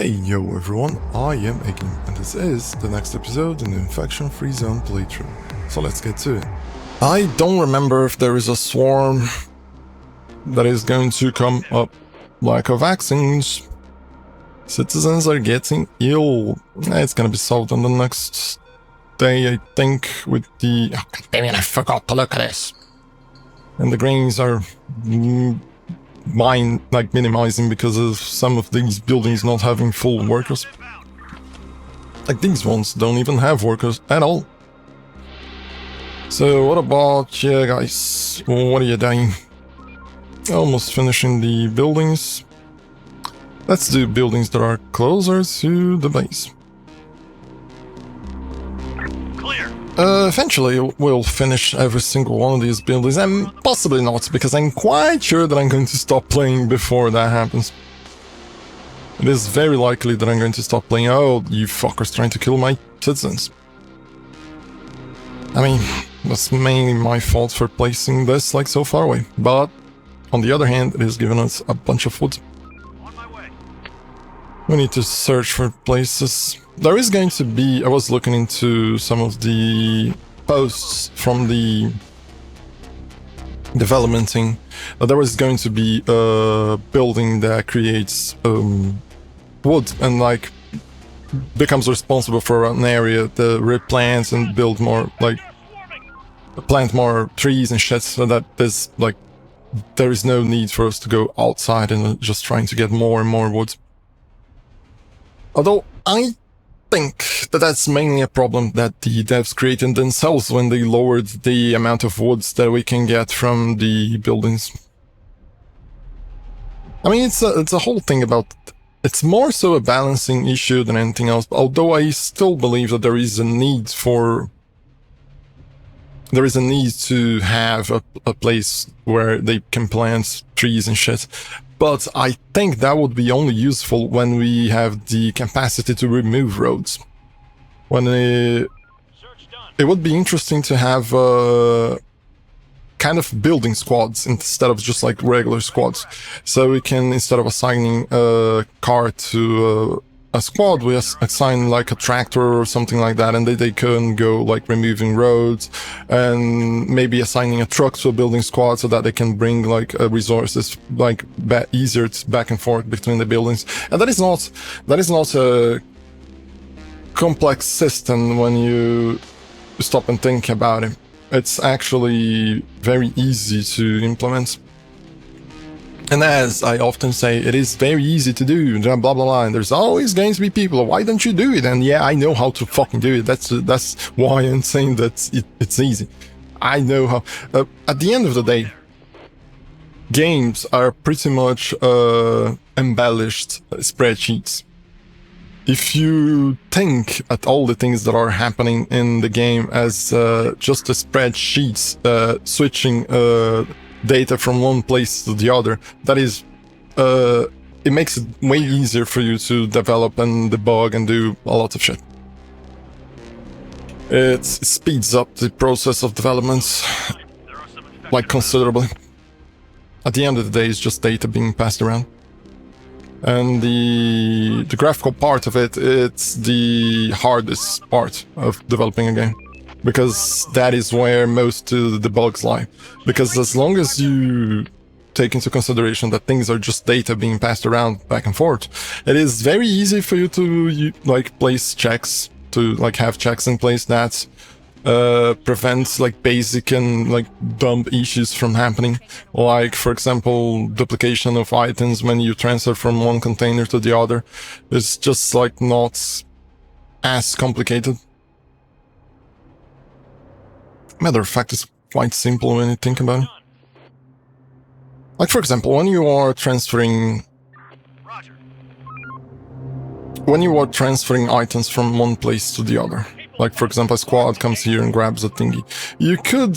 Hey yo everyone, I am Ekin, and this is the next episode in the infection-free zone playthrough. So let's get to it. I don't remember if there is a swarm that is going to come up. Lack of vaccines. Citizens are getting ill. It's gonna be solved on the next day, I think, with the... Oh, damn it, I forgot to look at this. And the grains are... minimizing because of some of these buildings not having full workers. Like these ones don't even have workers at all. So what about you guys? What are you doing? Almost finishing the buildings. Let's do buildings that are closer to the base. Eventually we'll finish every single one of these buildings, and possibly not, because I'm quite sure that I'm going to stop playing before that happens. It is very likely that I'm going to stop playing. Oh, you fuckers trying to kill my citizens. I mean, that's mainly my fault for placing this like so far away, but on the other hand, it has given us a bunch of wood. We need to search for places. There is going to be... I was looking into some of the posts from the development thing. There was going to be a building that creates wood and like becomes responsible for an area to replant and build more, like plant more trees and shit, so that there's like there is no need for us to go outside and just trying to get more and more wood. Although I think that that's mainly a problem that the devs created themselves when they lowered the amount of woods that we can get from the buildings. I mean, it's a whole thing about... It's more so a balancing issue than anything else, although I still believe that there is a need for... There is a need to have a place where they can plant trees and shit. But I think that would be only useful when we have the capacity to remove roads. When it would be interesting to have kind of building squads instead of just like regular squads. So we can, instead of assigning a car to a squad, we assign like a tractor or something like that, and they can go like removing roads, and maybe assigning a truck to a building squad so that they can bring like resources like easier back and forth between the buildings. And that is not a complex system when you stop and think about it. It's actually very easy to implement. And as I often say, it is very easy to do, blah blah blah, and there's always going to be people, why don't you do it? And yeah, I know how to fucking do it. That's why I'm saying that it's easy. I know how. At the end of the day, games are pretty much embellished spreadsheets. If you think at all the things that are happening in the game as just a spreadsheet, switching data from one place to the other, that is, it makes it way easier for you to develop and debug and do a lot of shit. It speeds up the process of development, like, considerably. At the end of the day, it's just data being passed around. And the graphical part of it, it's the hardest part of developing a game. Because that is where most of the bugs lie. Because as long as you take into consideration that things are just data being passed around back and forth, it is very easy for you to like place checks, to like have checks in place that prevents like basic and like dumb issues from happening. Like, for example, duplication of items when you transfer from one container to the other. It's just like not as complicated. Matter of fact, it's quite simple when you think about it. Like, for example, when you are transferring items from one place to the other, like, for example, a squad comes here and grabs a thingy, you could...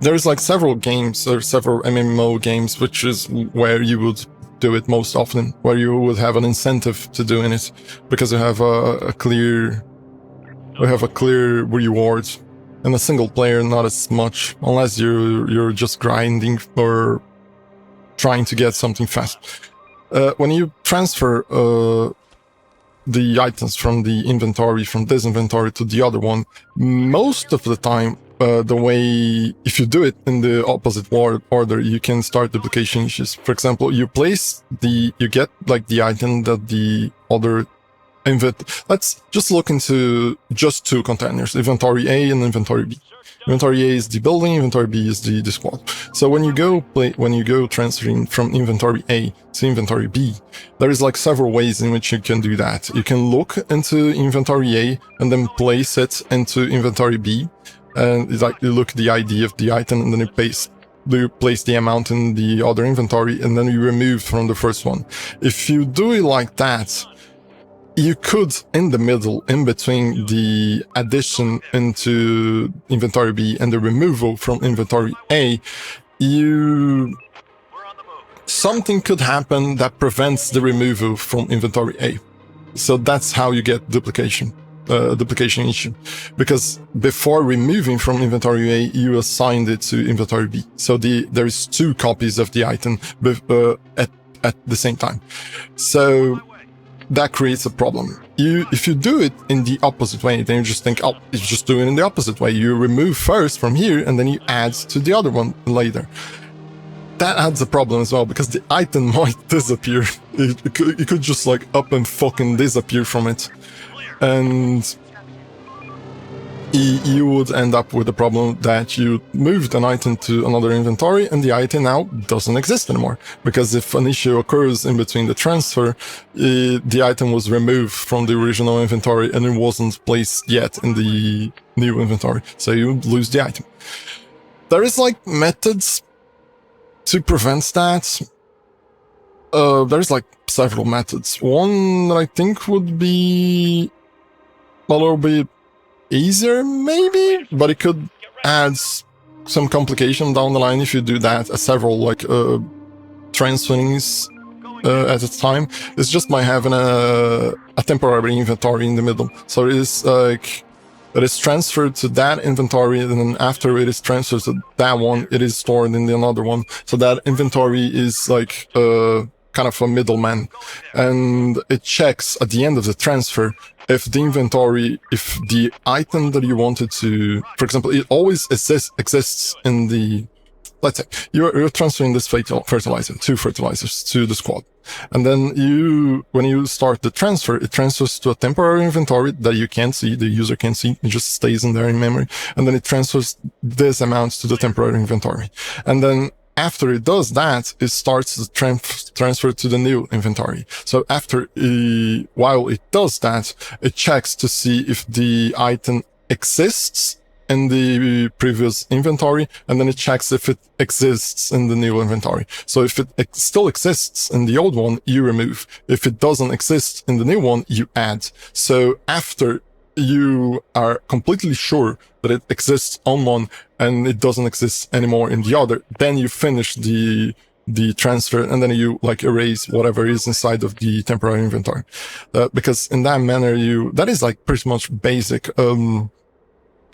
There's like several games, or several MMO games, which is where you would do it most often, where you would have an incentive to doing it, because you have a clear reward. In a single player, not as much, unless you're just grinding or trying to get something fast. When you transfer the items from the inventory, from this inventory to the other one, most of the time, the way, if you do it in the opposite order, you can start duplication issues. For example, you get like the item that the other let's just look into just two containers, inventory A and inventory B. Inventory A is the building, inventory B is the squad. So when you go transferring from inventory A to inventory B, there is like several ways in which you can do that. You can look into inventory A and then place it into inventory B, and it's like you look at the ID of the item and then you place the amount in the other inventory, and then you remove from the first one. If you do it like that, you could, in the middle, in between the addition into inventory B and the removal from inventory A, something could happen that prevents the removal from inventory A. So that's how you get duplication issue. Because before removing from inventory A, you assigned it to inventory B. So there is two copies of the item at the same time. So that creates a problem. If you do it in the opposite way, then you just think, oh, it's just doing it in the opposite way. You remove first from here, and then you add to the other one later. That adds a problem as well, because the item might disappear. It could just like up and fucking disappear from it. And you would end up with the problem that you moved an item to another inventory and the item now doesn't exist anymore. Because if an issue occurs in between the transfer, the item was removed from the original inventory and it wasn't placed yet in the new inventory. So you lose the item. There is like methods to prevent that. There's like several methods. One that I think would be a little bit easier, maybe, but it could add some complication down the line if you do that several like transferings at a time. It's just by having a temporary inventory in the middle. So it is like it is transferred to that inventory, and then after it is transferred to that one, it is stored in the another one. So that inventory is like kind of a middleman, and it checks at the end of the transfer if the inventory, if the item that you wanted to, for example, it always exists in the, let's say, you're transferring this fertilizer, two fertilizers to the squad. And then when you start the transfer, it transfers to a temporary inventory that you can't see, the user can't see, it just stays in there in memory. And then it transfers this amount to the temporary inventory. And then after it does that, it starts the transfer to the new inventory. So while it does that, it checks to see if the item exists in the previous inventory, and then it checks if it exists in the new inventory. So if it still exists in the old one, you remove. If it doesn't exist in the new one, you add. So after you are completely sure that it exists on one and it doesn't exist anymore in the other, then you finish the transfer, and then you like erase whatever is inside of the temporary inventory. Because in that manner, that is like pretty much basic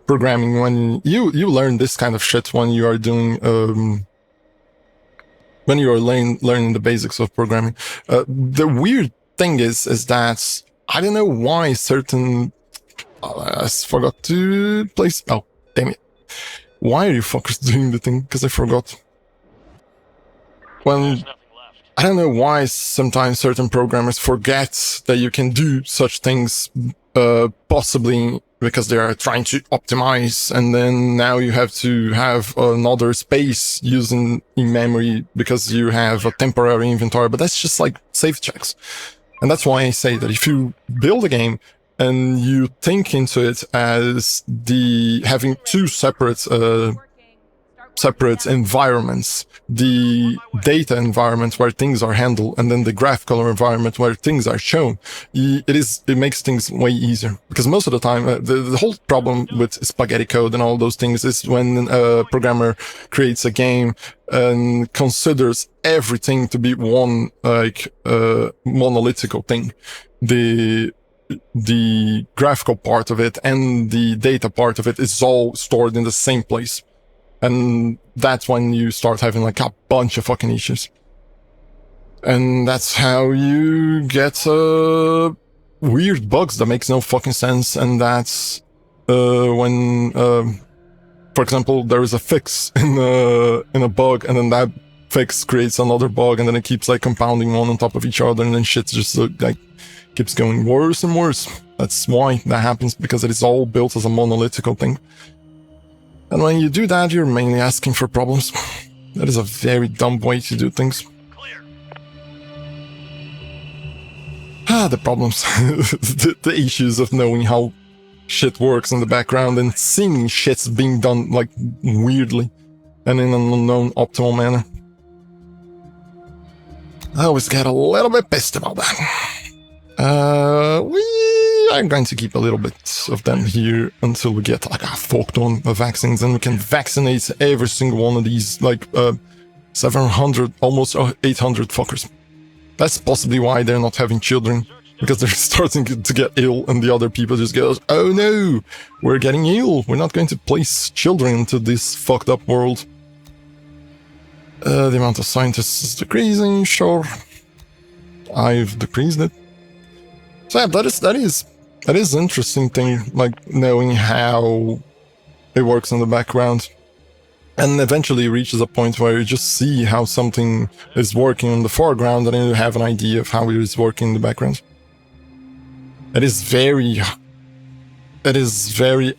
programming. When you learn this kind of shit when you are doing when you are learning the basics of programming. The weird thing is that I don't know why certain I forgot to place. Oh, damn it. Why are you fuckers doing the thing? Because I forgot. Well, I don't know why sometimes certain programmers forget that you can do such things, possibly because they are trying to optimize, and then now you have to have another space using in memory because you have a temporary inventory, but that's just like save checks. And that's why I say that if you build a game and you think into it as having two separate environments, the data environment where things are handled, and then the graphical environment where things are shown, it makes things way easier. Because most of the time, the whole problem with spaghetti code and all those things is when a programmer creates a game and considers everything to be one, like, monolithical thing. The graphical part of it and the data part of it is all stored in the same place. And that's when you start having like a bunch of fucking issues. And that's how you get weird bugs that makes no fucking sense, and that's when, for example, there is a fix in a bug, and then that fix creates another bug, and then it keeps like compounding one on top of each other, and then shit just like keeps going worse and worse. That's why that happens, because it is all built as a monolithical thing. And when you do that, you're mainly asking for problems. That is a very dumb way to do things. The problems. the issues of knowing how shit works in the background and seeing shit's being done like weirdly and in an unknown optimal manner. I always get a little bit pissed about that. We are going to keep a little bit of them here until we get like a fuck ton of vaccines, and we can vaccinate every single one of these like 700, almost 800 fuckers. That's possibly why they're not having children, because they're starting to get ill, and the other people just go, oh no, we're getting ill, we're not going to place children into this fucked up world. The amount of scientists is decreasing, sure. I've decreased it. So yeah, that is interesting thing, like knowing how it works in the background. And eventually reaches a point where you just see how something is working in the foreground, and then you have an idea of how it is working in the background. It is very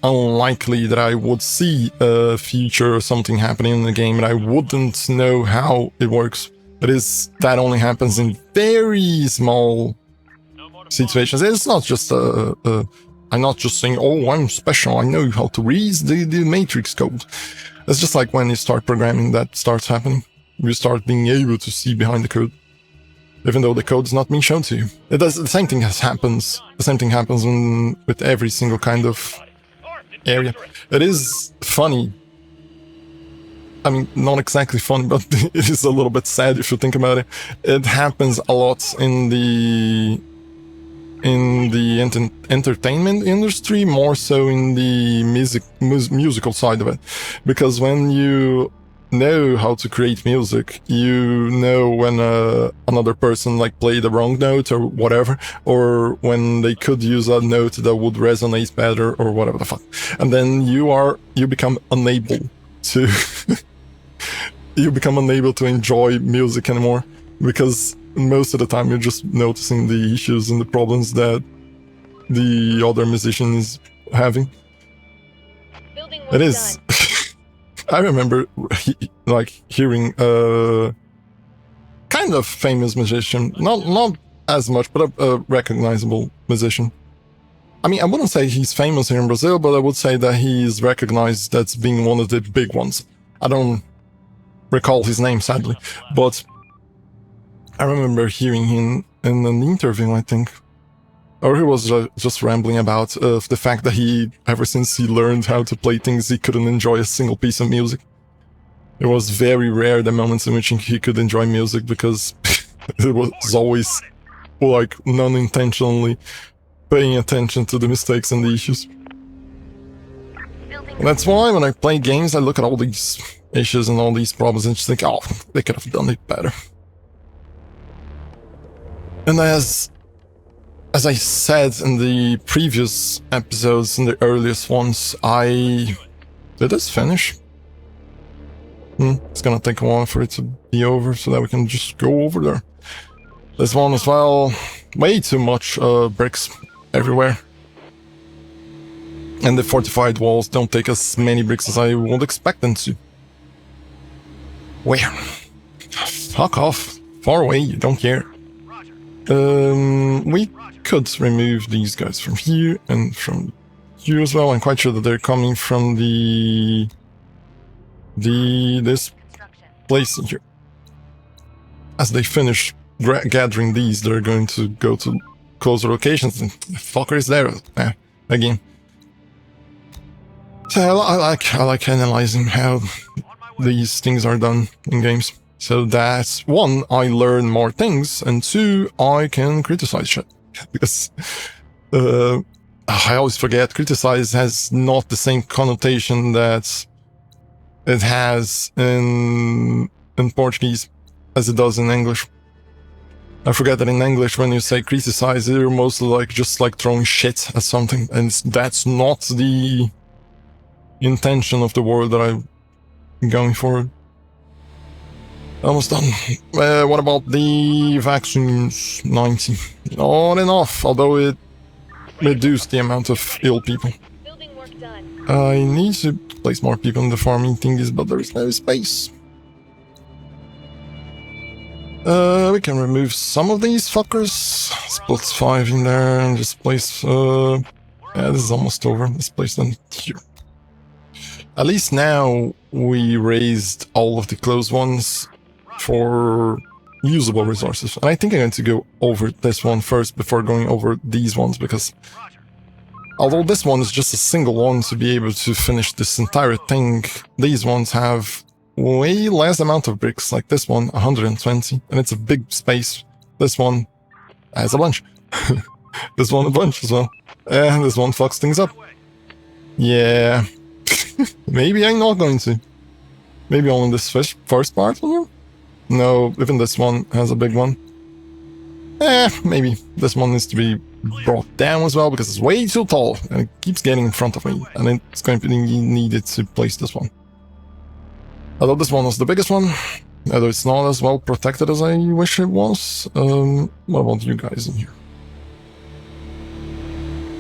unlikely that I would see a future or something happening in the game and I wouldn't know how it works. That only happens in very small situations. It's not just I'm not just saying, oh, I'm special, I know how to read the matrix code. It's just like when you start programming, that starts happening. You start being able to see behind the code, even though the code is not being shown to you. The same thing happens. The same thing happens with every single kind of area. It is funny. I mean, not exactly funny, but it is a little bit sad if you think about it. It happens a lot in the entertainment industry, more so in the musical side of it, because when you know how to create music, you know when another person like played the wrong note or whatever, or when they could use a note that would resonate better or whatever the fuck, and then you become unable to enjoy music anymore, because most of the time you're just noticing the issues and the problems that the other musician is having. It is. I remember hearing a kind of famous musician, not as much, but a recognizable musician. I mean, I wouldn't say he's famous here in Brazil, but I would say that he's recognized as being one of the big ones. I don't recall his name, sadly, but I remember hearing him in an interview, I think, or he was just rambling about the fact that ever since he learned how to play things, he couldn't enjoy a single piece of music. It was very rare the moments in which he could enjoy music, because it was always like non-intentionally paying attention to the mistakes and the issues. And that's why when I play games, I look at all these issues and all these problems and just think, oh, they could have done it better. And as I said in the previous episodes, in the earliest ones, did this finish? It's gonna take a while for it to be over so that we can just go over there. This one as well, way too much bricks everywhere. And the fortified walls don't take as many bricks as I would expect them to. Where? Fuck off. Far away, you don't care. We could remove these guys from here and from here as well. I'm quite sure that they're coming from this place in here. As they finish gathering these, they're going to go to closer locations, and the fucker is there again. So I like analyzing how these things are done in games. So that's one, I learn more things, and two, I can criticize shit. Because I always forget, criticize has not the same connotation that it has in Portuguese as it does in English. I forget that in English when you say criticize, you're mostly like just like throwing shit at something, and that's not the intention of the word that I'm going for. Almost done. What about the vaccines? 90. Not enough, although it reduced the amount of ill people. I need to place more people in the farming thingies, but there is no space. We can remove some of these fuckers. Split 5 in there and just place... yeah, this is almost over. Let's place them here. At least now we raised all of the closed ones for usable resources. And I think I'm going to go over this one first before going over these ones, because although this one is just a single one to be able to finish this entire thing, these ones have way less amount of bricks, like this one, 120, and it's a big space. This one has a bunch. This one a bunch as well. And this one fucks things up. Yeah. Maybe I'm not going to. Maybe only this first part here? No, even this one has a big one. Maybe. This one needs to be brought down as well, because it's way too tall, and it keeps getting in front of me, and it's going to be needed to place this one. Although this one was the biggest one, although it's not as well protected as I wish it was. What about you guys in here?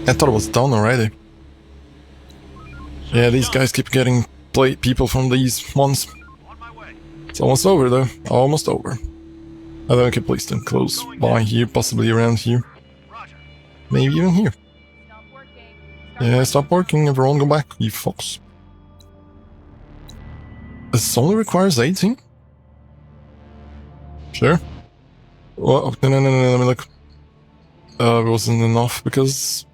I thought it was done already. Yeah, these guys keep getting people from these ones. It's almost over though, almost over. I think I can place them close by here, possibly around here. Maybe even here. Yeah, stop working, everyone go back, you fucks. This only requires 18? Sure. Well, no, let me look. It wasn't enough because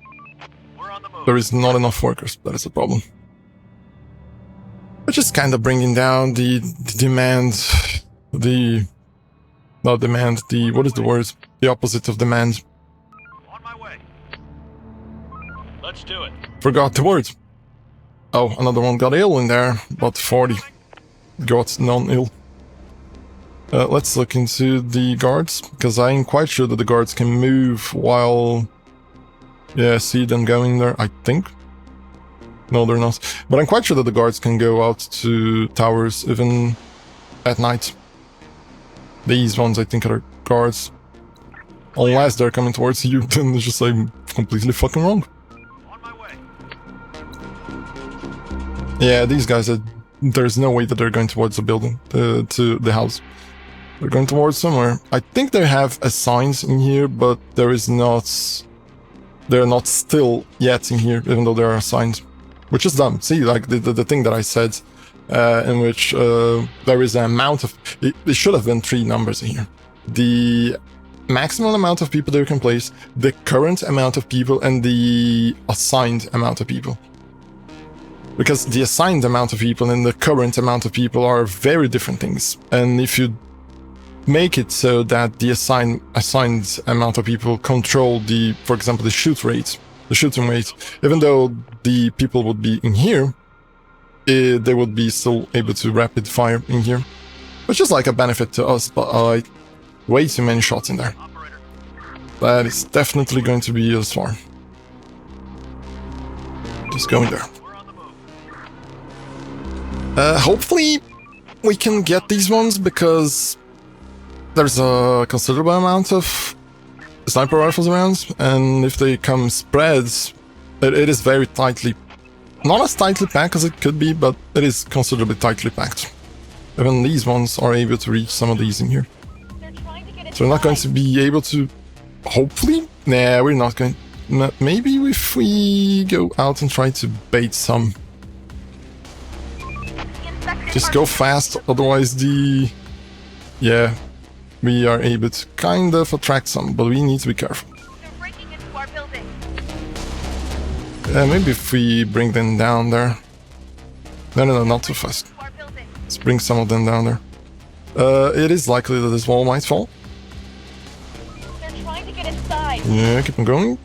there is not enough workers, that is the problem. Which is kind of bringing down the demand, not demand, what is the word? The opposite of demand. On my way. Let's do it. Forgot the word. Oh, another one got ill in there, but 40 got non-ill. Let's look into the guards, because I'm quite sure that the guards can move while... Yeah, see them going there, I think. No, they're not. But I'm quite sure that the guards can go out to towers even at night. These ones, I think, are guards. Unless they're coming towards you, then it's just like completely fucking wrong. On my way. Yeah, these guys, there's no way that they're going towards the building, to the house. They're going towards somewhere. I think they have signs in here, but there is not... They're not still yet in here, even though there are signs. Which is dumb. See, like the thing that I said, in which there is an amount of... It should have been 3 numbers in here. The maximum amount of people that you can place, the current amount of people, and the assigned amount of people. Because the assigned amount of people and the current amount of people are very different things. And if you make it so that the assigned amount of people control the, for example, the shooting rate, even though the people would be in here, they would be still able to rapid fire in here, which is like a benefit to us, but way too many shots in there. That is definitely going to be as far. Just going there. Hopefully we can get these ones, because there's a considerable amount of sniper rifles around, and if they come spreads, it is very tightly, not as tightly packed as it could be, but it is considerably tightly packed. Even these ones are able to reach some of these in here. So we're not going to be able to, hopefully? Nah, we're not going, maybe if we go out and try to bait some. Just go fast, otherwise yeah, we are able to kind of attract some, but we need to be careful. Maybe if we bring them down there. No, not too fast. Let's bring some of them down there. It is likely that this wall might fall. They're trying to get inside. Yeah, keep on going.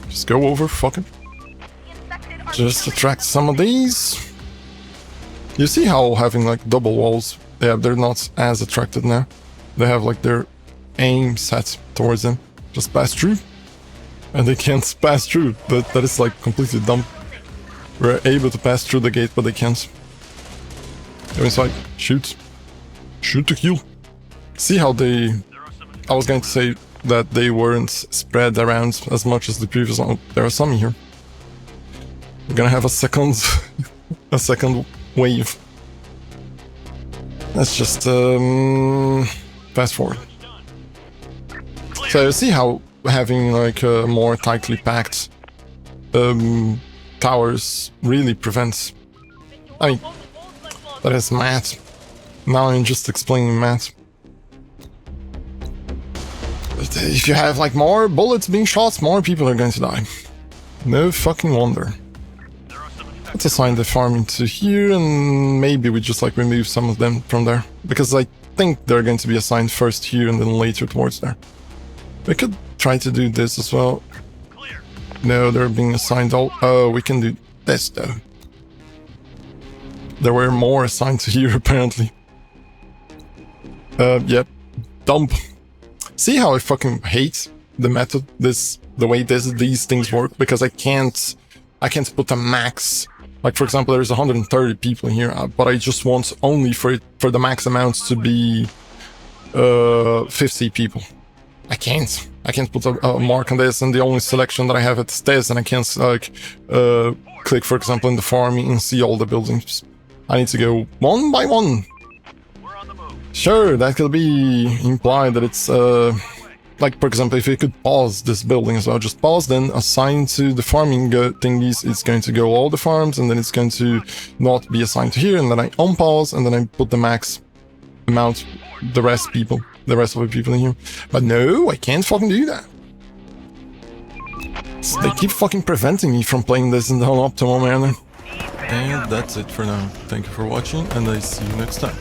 Just go over, fuck it. Just attract some of these. You see how having like double walls, yeah, they're not as attracted now. They have like their aim set towards them. Just pass through. And they can't pass through. That is like completely dumb. We're able to pass through the gate, but they can't. Go inside. Shoot. Shoot to kill. See how they... I was going to say that they weren't spread around as much as the previous one. There are some here. We're gonna have a second... a second wave. Let's just fast forward. So you see how having like more tightly packed towers really prevents... I mean, that is math. Now I'm just explaining math. But if you have like more bullets being shot, more people are going to die. No fucking wonder. Let's assign the farming to here, and maybe we just like remove some of them from there. Because I think they're going to be assigned first here and then later towards there. We could try to do this as well. No, they're being assigned all... Oh, we can do this though. There were more assigned to here apparently. Yep. Dump. See how I fucking hate the method, the way these things work, because I can't put a max. Like for example, there's 130 people in here, but I just want only for the max amounts to be 50 people. I can't put a mark on this, and the only selection that I have is this, and I can't like click for example in the farming and see all the buildings. I need to go one by one. Sure, that could be implied that it's like for example, if you could pause this building as well, just pause, then assign to the farming thingies, it's going to go all the farms, and then it's going to not be assigned to here, and then I unpause, and then I put the max amount, the rest of the people in here. But no, I can't fucking do that. So they keep fucking preventing me from playing this in the optimal manner. And that's it for now. Thank you for watching, and I see you next time.